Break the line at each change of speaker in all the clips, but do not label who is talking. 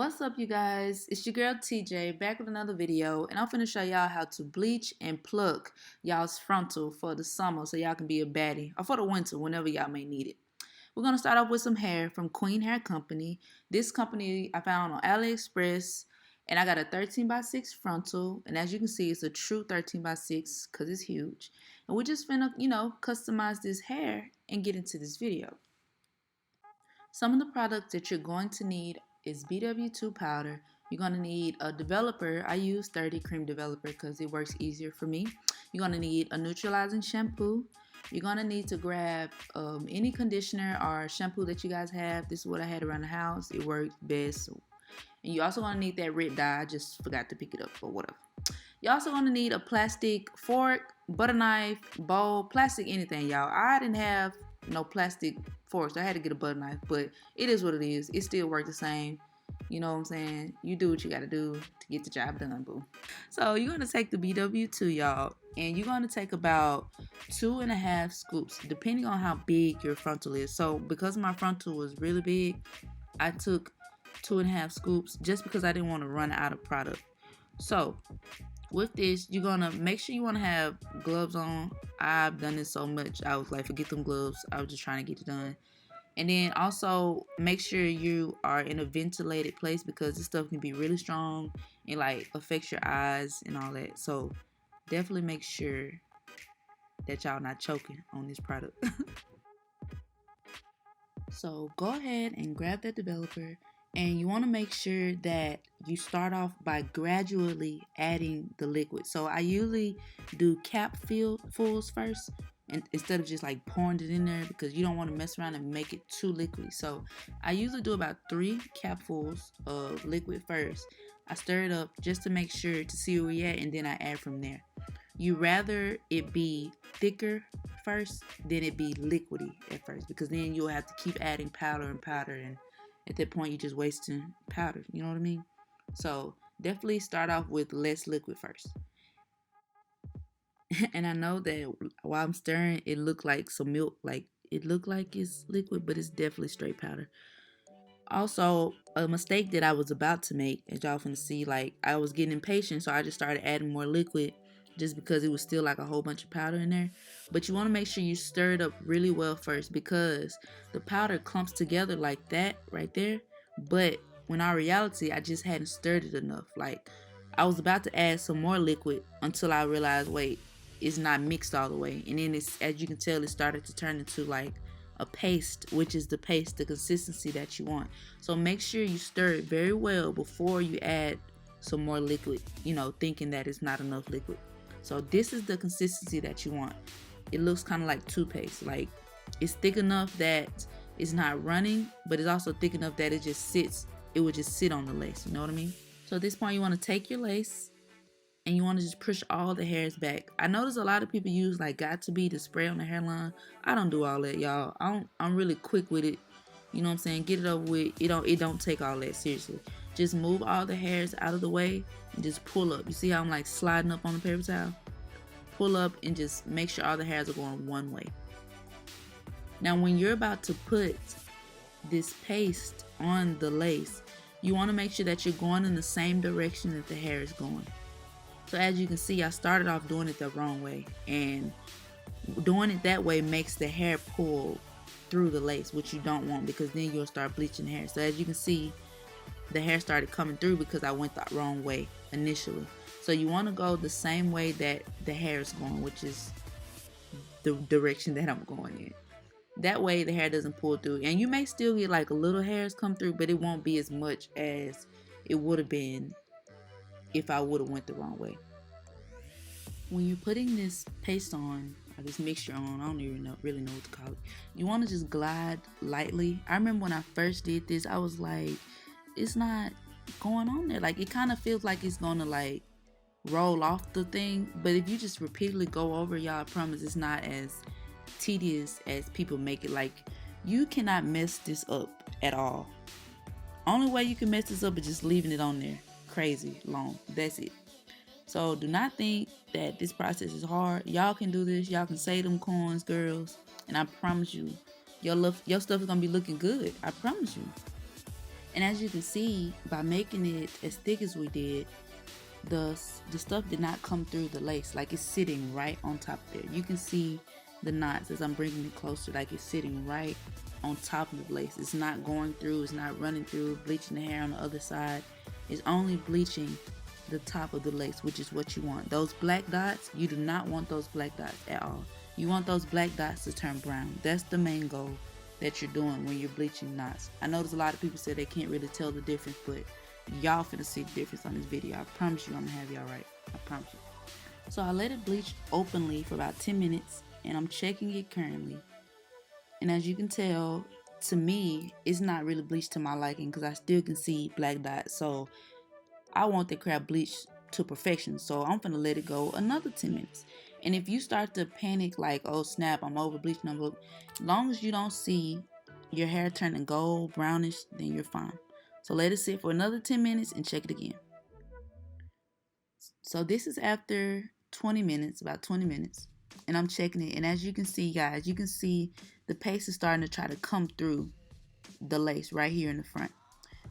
What's up, you guys? It's your girl TJ back with another video, and I'm finna show y'all how to bleach and pluck y'all's frontal for the summer so y'all can be a baddie, or for the winter whenever y'all may need it. We're gonna start off with some hair from Queen Hair Company. This company I found on AliExpress, and I got a 13x6 frontal, and as you can see, it's a true 13x6 because it's huge. And we're just finna, customize this hair and get into this video. Some of the products that you're going to need is BW2 powder. You're going to need a developer. I use 30 cream developer because it works easier for me. You're going to need a neutralizing shampoo. You're going to need to grab any conditioner or shampoo that you guys have. This is what I had around the house. It worked best. And you also going to need that red dye. I just forgot to pick it up or whatever. You're also going to need a plastic fork, butter knife, bowl, plastic anything, y'all. I didn't have no plastic forks. I had to get a butter knife, but it is what it is. It still works the same. You know what I'm saying? You do what you got to do to get the job done, boo. So you're going to take the BW2, y'all, and you're going to take about 2.5 scoops, depending on how big your frontal is. So because my frontal was really big, I took 2.5 scoops just because I didn't want to run out of product. So with this, you're gonna make sure you want to have gloves on. I've done this so much, I was like, forget them gloves. I was just trying to get it done. And then also make sure you are in a ventilated place because this stuff can be really strong and like affects your eyes and all that. So definitely make sure that y'all not choking on this product. So go ahead and grab that developer, and you want to make sure that you start off by gradually adding the liquid. So I usually do capfuls first, and instead of just like pouring it in there, because you don't want to mess around and make it too liquidy. So I usually do about 3 capfuls of liquid first. I stir it up just to make sure to see where we at, and then I add from there. You rather it be thicker first than it be liquidy at first, because then you'll have to keep adding powder, and at that point you're just wasting powder, you know what I mean? So definitely start off with less liquid first. And I know that while I'm stirring, it looked like some milk, like it looked like it's liquid, but it's definitely straight powder. Also, a mistake that I was about to make, as y'all finna see, like I was getting impatient, so I just started adding more liquid just because it was still like a whole bunch of powder in there. But you want to make sure you stir it up really well first, because the powder clumps together like that right there. But when in reality, I just hadn't stirred it enough. Like I was about to add some more liquid until I realized, wait, it's not mixed all the way. And then it's, as you can tell, it started to turn into like a paste, which is the paste, the consistency that you want. So make sure you stir it very well before you add some more liquid, thinking that it's not enough liquid. So this is the consistency that you want. It looks kind of like toothpaste. Like it's thick enough that it's not running, but it's also thick enough that it just sits. It would just sit on the lace. You know what I mean? So at this point, you want to take your lace and you want to just push all the hairs back. I notice a lot of people use like Got To Be to spray on the hairline. I don't do all that, y'all. I'm really quick with it. You know what I'm saying? Get it over with. It don't take all that seriously. Just move all the hairs out of the way and just pull up. You see how I'm like sliding up on the paper towel? Pull up and just make sure all the hairs are going one way. Now when you're about to put this paste on the lace, you want to make sure that you're going in the same direction that the hair is going. So as you can see, I started off doing it the wrong way, and doing it that way makes the hair pull through the lace, which you don't want, because then you'll start bleaching the hair. So as you can see, the hair started coming through because I went the wrong way initially. So you want to go the same way that the hair is going, which is the direction that I'm going in. That way the hair doesn't pull through, and you may still get like a little hairs come through, but it won't be as much as it would have been if I would have went the wrong way. When you're putting this paste on, or this mixture on, I don't even really know what to call it, you want to just glide lightly. I remember when I first did this, I was like, it's not going on there. Like it kind of feels like it's gonna like roll off the thing, but if you just repeatedly go over, y'all, I promise it's not as tedious as people make it. Like you cannot mess this up at all. Only way you can mess this up is just leaving it on there crazy long. That's it. So do not think that this process is hard. Y'all can do this. Y'all can save them coins, girls, and I promise you, your stuff is gonna be looking good. I promise you. And as you can see, by making it as thick as we did, the stuff did not come through the lace. Like, it's sitting right on top there. You can see the knots as I'm bringing it closer, like it's sitting right on top of the lace. It's not going through, it's not running through, bleaching the hair on the other side. It's only bleaching the top of the lace, which is what you want. Those black dots, you do not want those black dots at all. You want those black dots to turn brown. That's the main goal that you're doing when you're bleaching knots. I notice a lot of people say they can't really tell the difference, but y'all finna see the difference on this video. I promise you I'm gonna have y'all right. I promise you. So I let it bleach openly for about 10 minutes, and I'm checking it currently. And as you can tell, to me, it's not really bleached to my liking because I still can see black dots. So I want the crab bleached to perfection. So I'm gonna let it go another 10 minutes. And if you start to panic like, oh snap, I'm over bleaching, as long as you don't see your hair turning gold, brownish, then you're fine. So let it sit for another 10 minutes and check it again. So this is after 20 minutes, about 20 minutes. And I'm checking it. And as you can see, guys, you can see the paste is starting to try to come through the lace right here in the front.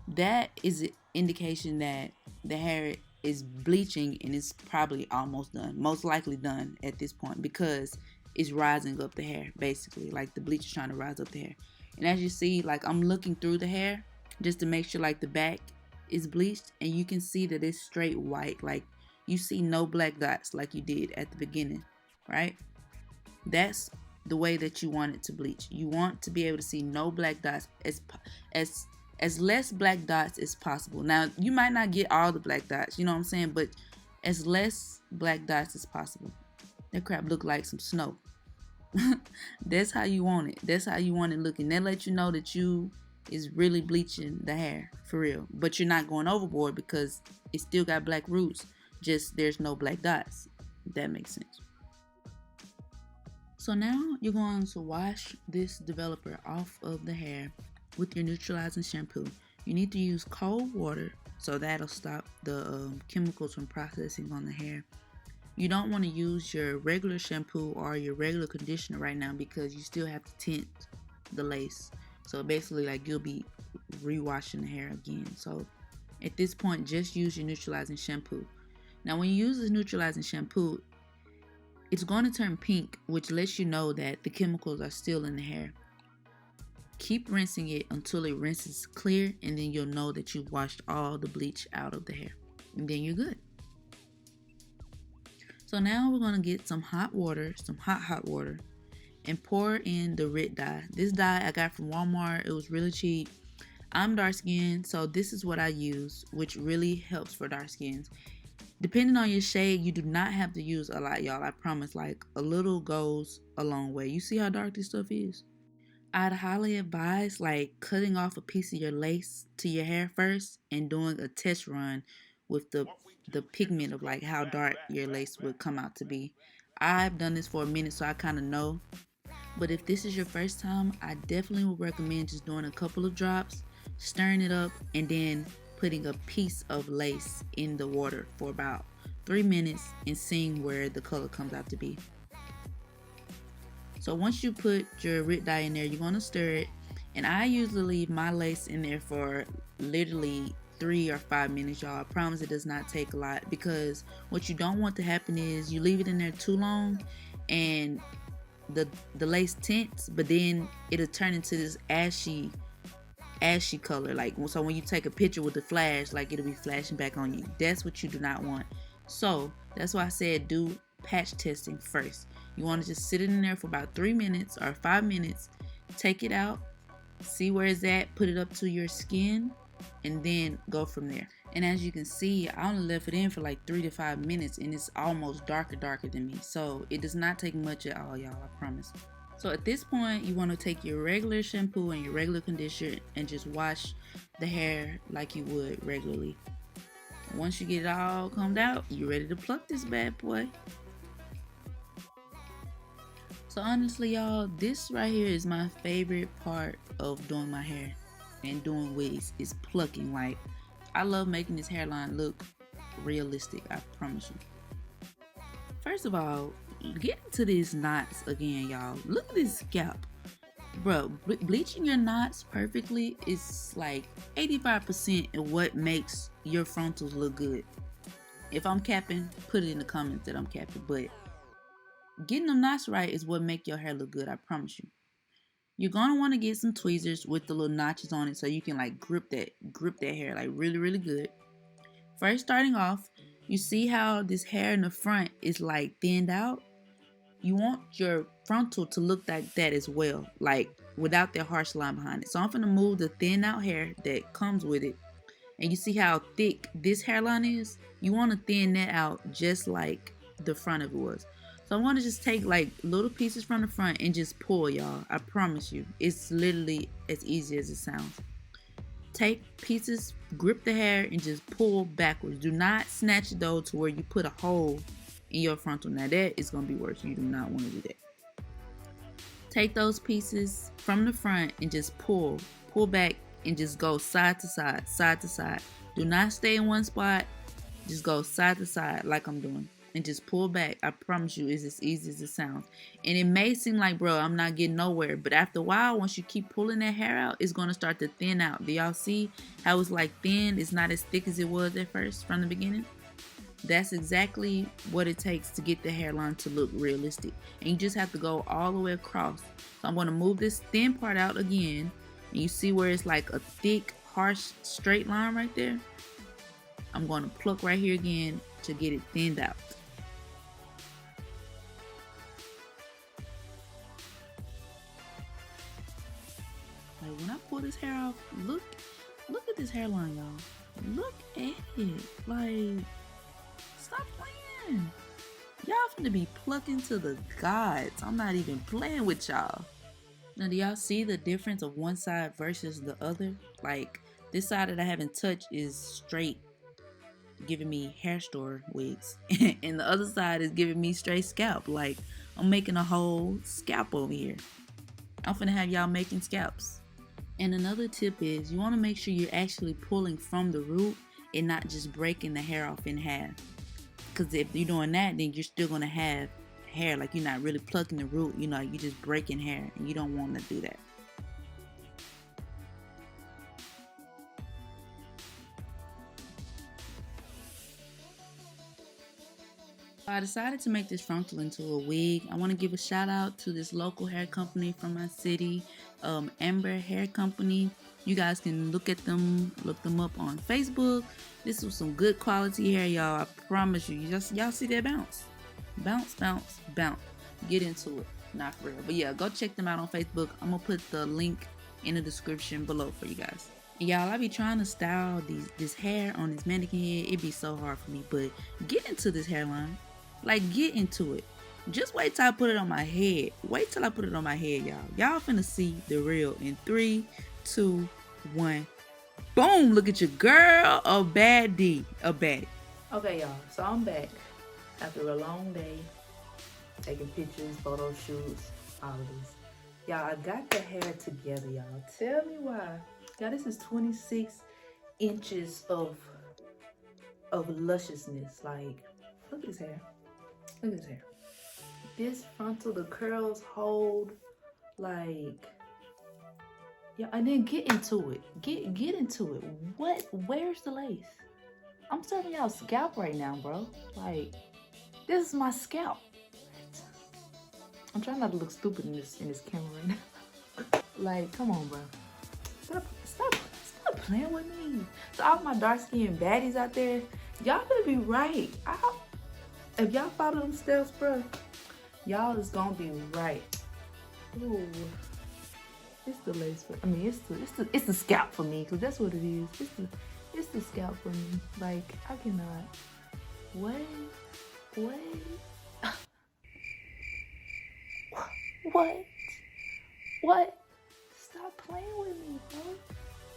That is an indication that the hair is bleaching and it's probably almost done. Most likely done at this point because it's rising up the hair, basically. Like the bleach is trying to rise up the hair. And as you see, like I'm looking through the hair just to make sure like the back is bleached, and you can see that it's straight white. Like you see no black dots like you did at the beginning, right? That's the way that you want it to bleach. You want to be able to see no black dots, as less black dots as possible. Now, you might not get all the black dots, you know what I'm saying, but as less black dots as possible. That crap look like some snow. That's how you want it. That's how you want it looking. That lets you know that you is really bleaching the hair for real, but you're not going overboard because it still got black roots, just there's no black dots, if that makes sense. So now you're going to wash this developer off of the hair with your neutralizing shampoo. You need to use cold water so that'll stop the chemicals from processing on the hair. You don't want to use your regular shampoo or your regular conditioner right now because you still have to tint the lace. So basically, like, you'll be re-washing the hair again. So at this point, just use your neutralizing shampoo. Now when you use this neutralizing shampoo, it's going to turn pink, which lets you know that the chemicals are still in the hair. Keep rinsing it until it rinses clear, and then you'll know that you've washed all the bleach out of the hair. And then you're good. So now we're going to get some hot water, some hot water, and pour in the red dye. This dye I got from Walmart. It was really cheap. I'm dark skinned, so this is what I use, which really helps for dark skins. Depending on your shade, you do not have to use a lot, y'all. I promise, like, a little goes a long way. You see how dark this stuff is? I'd highly advise like cutting off a piece of your lace to your hair first and doing a test run with the pigment of like how dark your lace would come out to be. I've done this for a minute, so I kind of know. But if this is your first time, I definitely would recommend just doing a couple of drops, stirring it up, and then putting a piece of lace in the water for about 3 minutes and seeing where the color comes out to be. So once you put your red dye in there, you're going to stir it. And I usually leave my lace in there for literally 3 or 5 minutes, y'all. I promise it does not take a lot, because what you don't want to happen is you leave it in there too long and the lace tints, but then it'll turn into this ashy color. Like, so when you take a picture with the flash, like, it'll be flashing back on you. That's what you do not want. So that's why I said do patch testing first. You want to just sit it in there for about 3 minutes or 5 minutes, take it out, see where it's at, put it up to your skin, and then go from there. And as you can see, I only left it in for like 3 to 5 minutes, and it's almost darker than me. So it does not take much at all, y'all, I promise. So at this point, you want to take your regular shampoo and your regular conditioner and just wash the hair like you would regularly. Once you get it all combed out, you're ready to pluck this bad boy. So honestly, y'all, this right here is my favorite part of doing my hair and doing wigs, is plucking. Like, I love making this hairline look realistic, I promise you. First of all, get into these knots again, y'all. Look at this scalp. Bro, bleaching your knots perfectly is like 85% of what makes your frontals look good. If I'm capping, put it in the comments that I'm capping. But getting them knots right is what make your hair look good, I promise you. You're gonna want to get some tweezers with the little notches on it so you can like grip that hair like really good. First, starting off, you see how this hair in the front is like thinned out? You want your frontal to look like that as well, like without that harsh line behind it. So I'm gonna move the thin out hair that comes with it. And you see how thick this hairline is? You want to thin that out just like the front of it was. So I want to just take like little pieces from the front and just pull, y'all. I promise you, it's literally as easy as it sounds. Take pieces, grip the hair, and just pull backwards. Do not snatch it though to where you put a hole in your frontal. Now that is going to be worse. You do not want to do that. Take those pieces from the front and just pull back and just go side to side, side to side. Do not stay in one spot. Just go side to side like I'm doing and just pull back. I promise you, it's as easy as it sounds. And it may seem like, bro, I'm not getting nowhere, but after a while, once you keep pulling that hair out, it's going to start to thin out. Do y'all see how it's like thin? It's not as thick as it was at first from the beginning. That's exactly what it takes to get the hairline to look realistic. And you just have to go all the way across. So I'm going to move this thin part out again. And you see where it's like a thick, harsh, straight line right there? I'm going to pluck right here again to get it thinned out. Like when I pull this hair off, look at this hairline, y'all. Look at it. Like, stop playing. Y'all finna be plucking to the gods. I'm not even playing with y'all. Now, do y'all see the difference of one side versus the other? Like, this side that I haven't touched is straight, giving me hair store wigs. And the other side is giving me straight scalp. Like, I'm making a whole scalp over here. I'm finna have y'all making scalps. And another tip is you want to make sure you're actually pulling from the root and not just breaking the hair off in half. Because if you're doing that, then you're still going to have hair. Like, you're not really plucking the root. You know, you're just breaking hair. And you don't want to do that. I decided to make this frontal into a wig. I want to give a shout out to this local hair company from my city, Amber Hair Company. You guys can look them up on Facebook. This was some good quality hair, y'all. I promise you. Y'all see that bounce? Bounce, bounce, bounce. Get into it. Not for real. But yeah, go check them out on Facebook. I'm going to put the link in the description below for you guys. And y'all, I be trying to style this hair on this mannequin head. It be so hard for me. But get into this hairline. Like, get into it. Just wait till I put it on my head. Wait till I put it on my head, y'all. Y'all finna see the real in 3, 2, 1. Boom! Look at your girl, a baddie. A baddie. Okay, y'all. So I'm back after a long day. Taking pictures, photo shoots, all of this. Y'all, I got the hair together, y'all. Tell me why. Y'all, this is 26 inches of lusciousness. Like, look at this hair. Look at this hair. This frontal, the curls hold like, yeah, and then get into it. Get into it. Where's the lace? I'm serving y'all scalp right now, bro. Like, this is my scalp. I'm trying not to look stupid in this camera right now. Like, come on, bro. Stop playing with me. So all my dark skinned baddies out there, y'all better be right. If y'all follow them steps, bro, y'all is gonna be right. Ooh, it's the lace for. I mean, it's the scalp for me, cause that's what it is. It's the scalp for me. Like, I cannot. Wait. What? Stop playing with me, bro.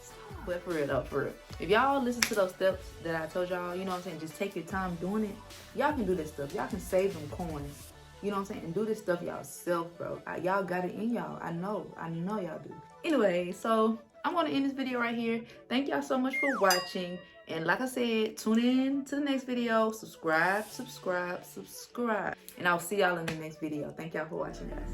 Stop. But for real though, for real. If y'all listen to those steps that I told y'all, you know what I'm saying, just take your time doing it. Y'all can do this stuff. Y'all can save them coins. You know what I'm saying? And do this stuff yourself, bro. Y'all got it in y'all. I know y'all do. Anyway, so I'm going to end this video right here. Thank y'all so much for watching. And like I said, tune in to the next video. Subscribe. And I'll see y'all in the next video. Thank y'all for watching, guys.